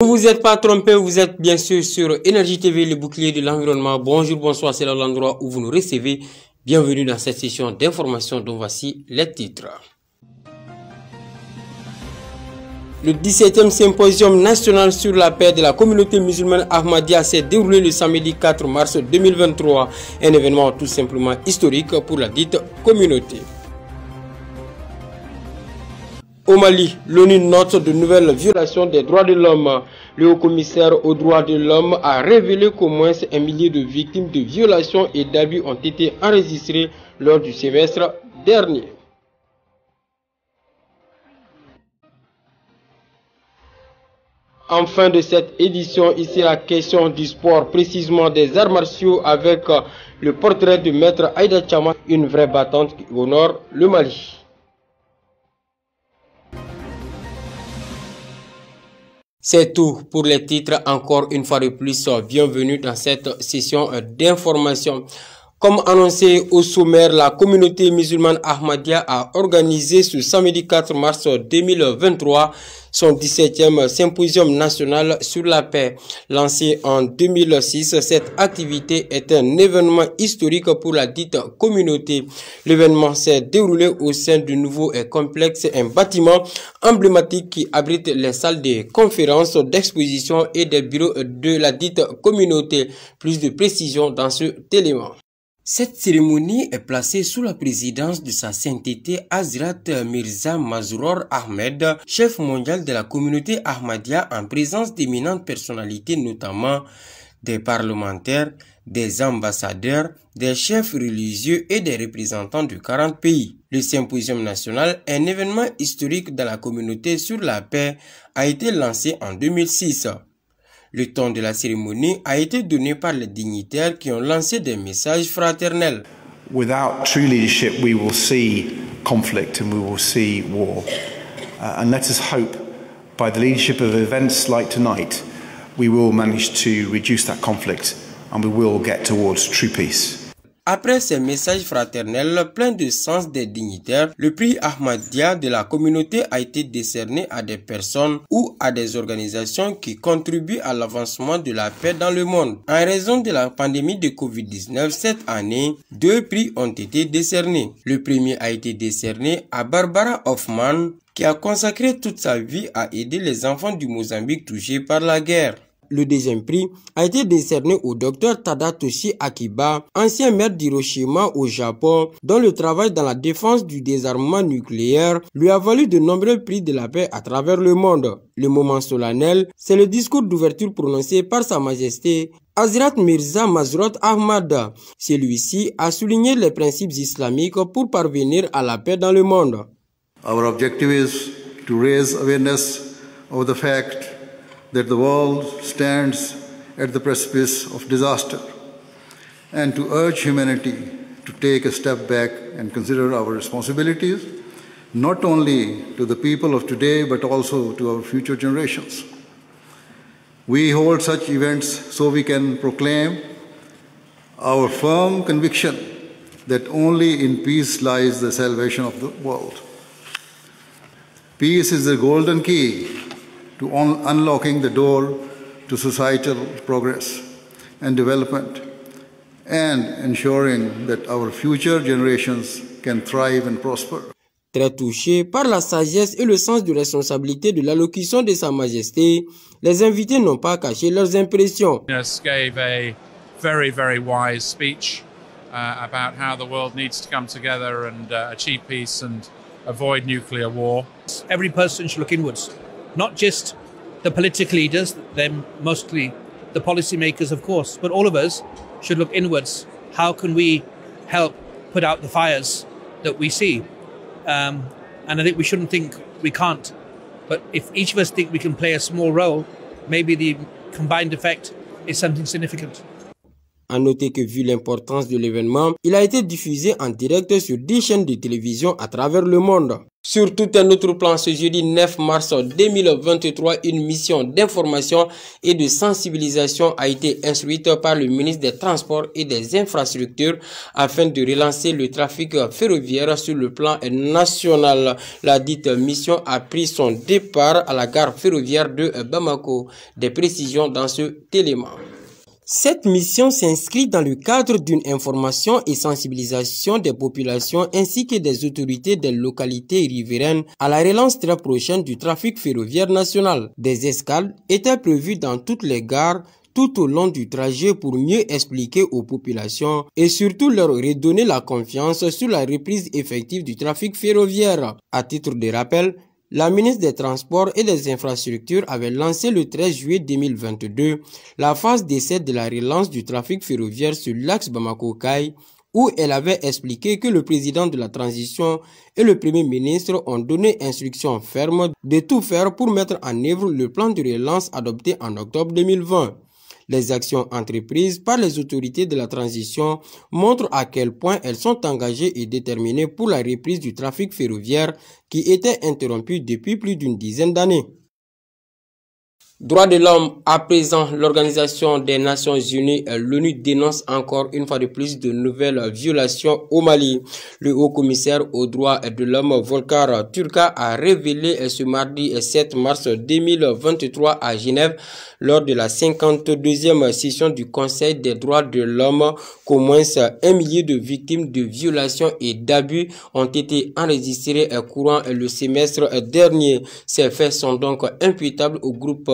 Ne vous êtes pas trompé, vous êtes bien sûr sur Énergie TV, le bouclier de l'environnement. Bonjour, bonsoir, c'est l'endroit où vous nous recevez. Bienvenue dans cette session d'information dont voici les titres. Le 17e symposium national sur la paix de la communauté musulmane Ahmadiyya s'est déroulé le samedi 4 mars 2023. Un événement tout simplement historique pour la dite communauté. Au Mali, l'ONU note de nouvelles violations des droits de l'homme. Le haut-commissaire aux droits de l'homme a révélé qu'au moins 1 millier de victimes de violations et d'abus ont été enregistrées lors du semestre dernier. En fin de cette édition, ici la question du sport, précisément des arts martiaux avec le portrait de Maître Aïda Chama, une vraie battante qui honore le Mali. C'est tout pour les titres. Encore une fois de plus, bienvenue dans cette session d'information. Comme annoncé au sommaire, la communauté musulmane Ahmadiyya a organisé ce samedi 4 mars 2023 son 17e symposium national sur la paix. Lancé en 2006, cette activité est un événement historique pour la dite communauté. L'événement s'est déroulé au sein du nouveau complexe, un bâtiment emblématique qui abrite les salles de conférences, d'exposition et des bureaux de la dite communauté. Plus de précision dans ce élément. Cette cérémonie est placée sous la présidence de sa sainteté Hazrat Mirza Masroor Ahmed, chef mondial de la communauté Ahmadiyya, en présence d'éminentes personnalités, notamment des parlementaires, des ambassadeurs, des chefs religieux et des représentants de 40 pays. Le symposium national, un événement historique dans la communauté sur la paix, a été lancé en 2006. Le ton de la cérémonie a été donné par les dignitaires qui ont lancé des messages fraternels. Without true leadership, we will see conflict and we will see war. And let us hope, by the leadership of events like tonight, we will manage to reduce that conflict and we will get towards true peace. Après ces messages fraternels pleins de sens des dignitaires, le prix Ahmadiyya de la communauté a été décerné à des personnes ou à des organisations qui contribuent à l'avancement de la paix dans le monde. En raison de la pandémie de Covid-19, cette année, 2 prix ont été décernés. Le premier a été décerné à Barbara Hoffman, qui a consacré toute sa vie à aider les enfants du Mozambique touchés par la guerre. Le deuxième prix a été décerné au Dr Tadatoshi Akiba, ancien maire d'Hiroshima au Japon, dont le travail dans la défense du désarmement nucléaire lui a valu de nombreux prix de la paix à travers le monde. Le moment solennel, c'est le discours d'ouverture prononcé par Sa Majesté Hazrat Mirza Masroor Ahmad. Celui-ci a souligné les principes islamiques pour parvenir à la paix dans le monde. Our objective is to raise awareness of the fact that the world stands at the precipice of disaster, and to urge humanity to take a step back and consider our responsibilities, not only to the people of today, but also to our future generations. We hold such events so we can proclaim our firm conviction that only in peace lies the salvation of the world. Peace is the golden key to unlocking the door to societal progress and development, and ensuring that our future generations can thrive and prosper. Très touchés par la sagesse et le sens de responsabilité de l'allocution de Sa Majesté, les invités n'ont pas caché leurs impressions. Gave a very wise speech about how the world needs to come together and achieve peace and avoid nuclear war. Every person should look inwards. Not just the political leaders, they're mostly the policymakers, of course, but all of us should look inwards. How can we help put out the fires that we see? And I think we shouldn't think we can't. But if each of us think we can play a small role, maybe the combined effect is something significant. À noter que vu l'importance de l'événement, il a été diffusé en direct sur 10 chaînes de télévision à travers le monde. Sur tout un autre plan, ce jeudi 9 mars 2023, une mission d'information et de sensibilisation a été instruite par le ministre des Transports et des Infrastructures afin de relancer le trafic ferroviaire sur le plan national. La dite mission a pris son départ à la gare ferroviaire de Bamako. Des précisions dans ce élément. Cette mission s'inscrit dans le cadre d'une information et sensibilisation des populations ainsi que des autorités des localités riveraines à la relance très prochaine du trafic ferroviaire national. Des escales étaient prévues dans toutes les gares tout au long du trajet pour mieux expliquer aux populations et surtout leur redonner la confiance sur la reprise effective du trafic ferroviaire. À titre de rappel, la ministre des Transports et des Infrastructures avait lancé le 13 juillet 2022 la phase d'essai de la relance du trafic ferroviaire sur l'axe Bamako-Kaï, où elle avait expliqué que le président de la transition et le premier ministre ont donné instruction ferme de tout faire pour mettre en œuvre le plan de relance adopté en octobre 2020. Les actions entreprises par les autorités de la transition montrent à quel point elles sont engagées et déterminées pour la reprise du trafic ferroviaire qui était interrompu depuis plus d'une dizaine d'années. Droits de l'homme, à présent, l'Organisation des Nations Unies, l'ONU dénonce encore une fois de plus de nouvelles violations au Mali. Le haut-commissaire aux droits de l'homme, Volker Turk, a révélé ce mardi 7 mars 2023 à Genève, lors de la 52e session du Conseil des droits de l'homme, qu'au moins 1 millier de victimes de violations et d'abus ont été enregistrées courant le semestre dernier. Ces faits sont donc imputables au groupe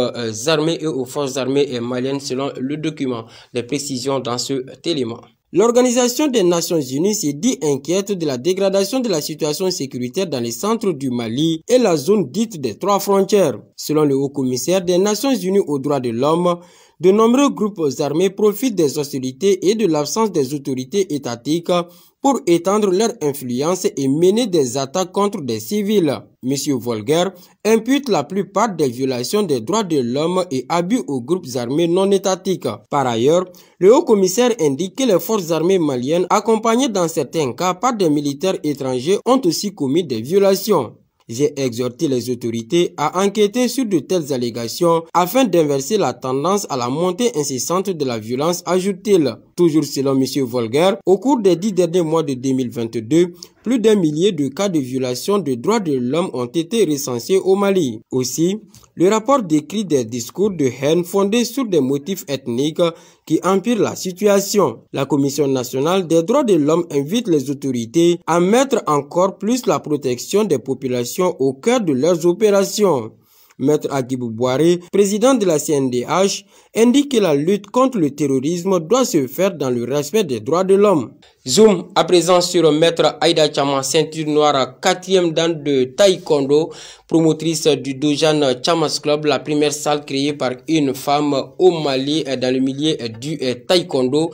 armées et aux forces armées maliennes selon le document. Les précisions dans ce élément. L'Organisation des Nations Unies s'est dit inquiète de la dégradation de la situation sécuritaire dans les centres du Mali et la zone dite des 3 frontières. Selon le haut-commissaire des Nations Unies aux droits de l'homme, de nombreux groupes armés profitent des hostilités et de l'absence des autorités étatiques pour étendre leur influence et mener des attaques contre des civils. M. Volker impute la plupart des violations des droits de l'homme et abus aux groupes armés non étatiques. Par ailleurs, le haut-commissaire indique que les forces armées maliennes, accompagnées dans certains cas par des militaires étrangers, ont aussi commis des violations. J'ai exhorté les autorités à enquêter sur de telles allégations afin d'inverser la tendance à la montée incessante de la violence, ajoute-t-il. Toujours selon M. Volker, au cours des 10 derniers mois de 2022, plus d'1 millier de cas de violation des droits de l'homme ont été recensés au Mali. Aussi, le rapport décrit des discours de haine fondés sur des motifs ethniques qui empirent la situation. La Commission nationale des droits de l'homme invite les autorités à mettre encore plus la protection des populations au cœur de leurs opérations. Maître Agibou Boiré, président de la CNDH, indique que la lutte contre le terrorisme doit se faire dans le respect des droits de l'homme. Zoom à présent sur Maître Aïda Chama, ceinture noire 4e dan de taekwondo, promotrice du Dojan Chamas Club, la première salle créée par une femme au Mali dans le milieu du taekwondo.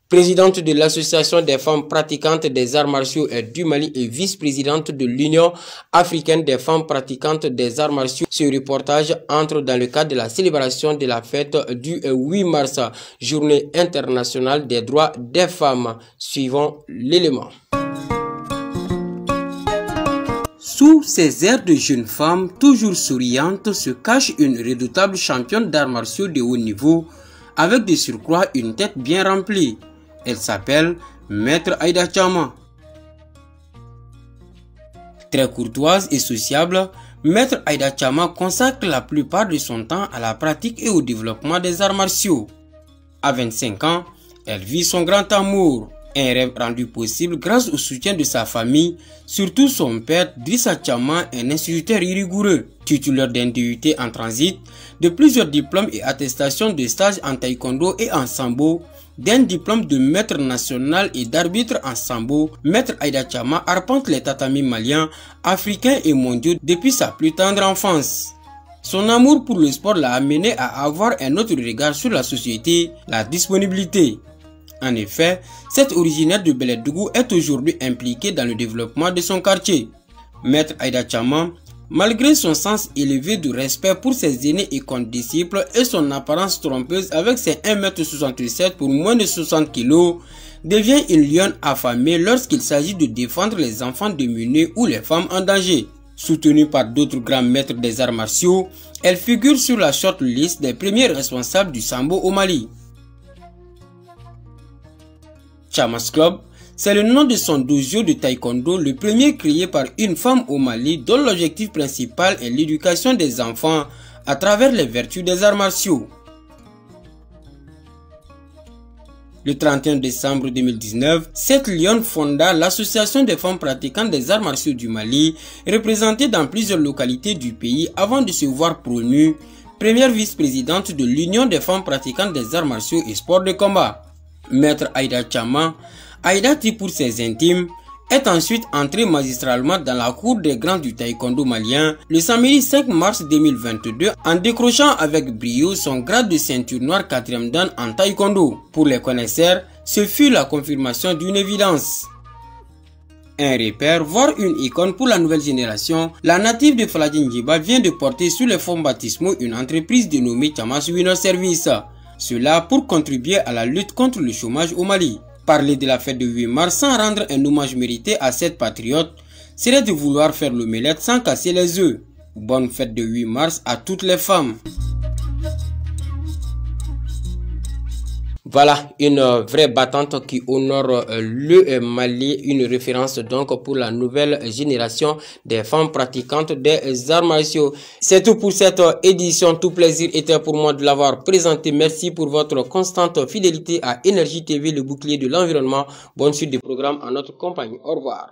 Présidente de l'Association des femmes pratiquantes des arts martiaux du Mali et vice-présidente de l'Union africaine des femmes pratiquantes des arts martiaux. Ce reportage entre dans le cadre de la célébration de la fête du 8 mars, journée internationale des droits des femmes. Suivons l'élément. Sous ces airs de jeune femme toujours souriante se cache une redoutable championne d'arts martiaux de haut niveau, avec de surcroît une tête bien remplie. Elle s'appelle Maître Aïda Chama. Très courtoise et sociable, Maître Aïda Chama consacre la plupart de son temps à la pratique et au développement des arts martiaux. À 25 ans, elle vit son grand amour, un rêve rendu possible grâce au soutien de sa famille, surtout son père Drissa Chama, un instituteur rigoureux, titulaire d'un DUT en transit, de plusieurs diplômes et attestations de stage en taekwondo et en sambo, d'un diplôme de maître national et d'arbitre en sambo. Maître Aïda Chama arpente les tatamis maliens, africains et mondiaux depuis sa plus tendre enfance. Son amour pour le sport l'a amené à avoir un autre regard sur la société, la disponibilité. En effet, cette originaire de Beledugou est aujourd'hui impliquée dans le développement de son quartier. Maître Aïda Chama Malgré son sens élevé du respect pour ses aînés et condisciples et son apparence trompeuse avec ses 1,67 m pour moins de 60 kg, devient une lionne affamée lorsqu'il s'agit de défendre les enfants démunis ou les femmes en danger. Soutenue par d'autres grands maîtres des arts martiaux, elle figure sur la shortlist des premiers responsables du Sambo au Mali. Chamas Club, c'est le nom de son dojo de taekwondo, le premier créé par une femme au Mali dont l'objectif principal est l'éducation des enfants à travers les vertus des arts martiaux. Le 31 décembre 2019, cette lionne fonda l'association des femmes pratiquantes des arts martiaux du Mali, représentée dans plusieurs localités du pays avant de se voir promue première vice-présidente de l'Union des femmes pratiquantes des arts martiaux et sports de combat. Maître Aïda Chama, Aïdati pour ses intimes, est ensuite entrée magistralement dans la cour des grands du taekwondo malien le samedi 5 mars 2022 en décrochant avec brio son grade de ceinture noire 4e dan en taekwondo. Pour les connaisseurs, ce fut la confirmation d'une évidence. Un repère, voire une icône pour la nouvelle génération, la native de Faladji-Ndiéba vient de porter sous les fonds baptismaux une entreprise dénommée Chamas Winner Service. Cela pour contribuer à la lutte contre le chômage au Mali. Parler de la fête de 8 mars sans rendre un hommage mérité à cette patriote serait de vouloir faire l'omelette sans casser les œufs. Bonne fête de 8 mars à toutes les femmes. Voilà une vraie battante qui honore le Mali, une référence donc pour la nouvelle génération des femmes pratiquantes des arts martiaux. C'est tout pour cette édition, tout plaisir était pour moi de l'avoir présenté. Merci pour votre constante fidélité à Énergie TV, le bouclier de l'environnement. Bonne suite des programmes en notre compagnie. Au revoir.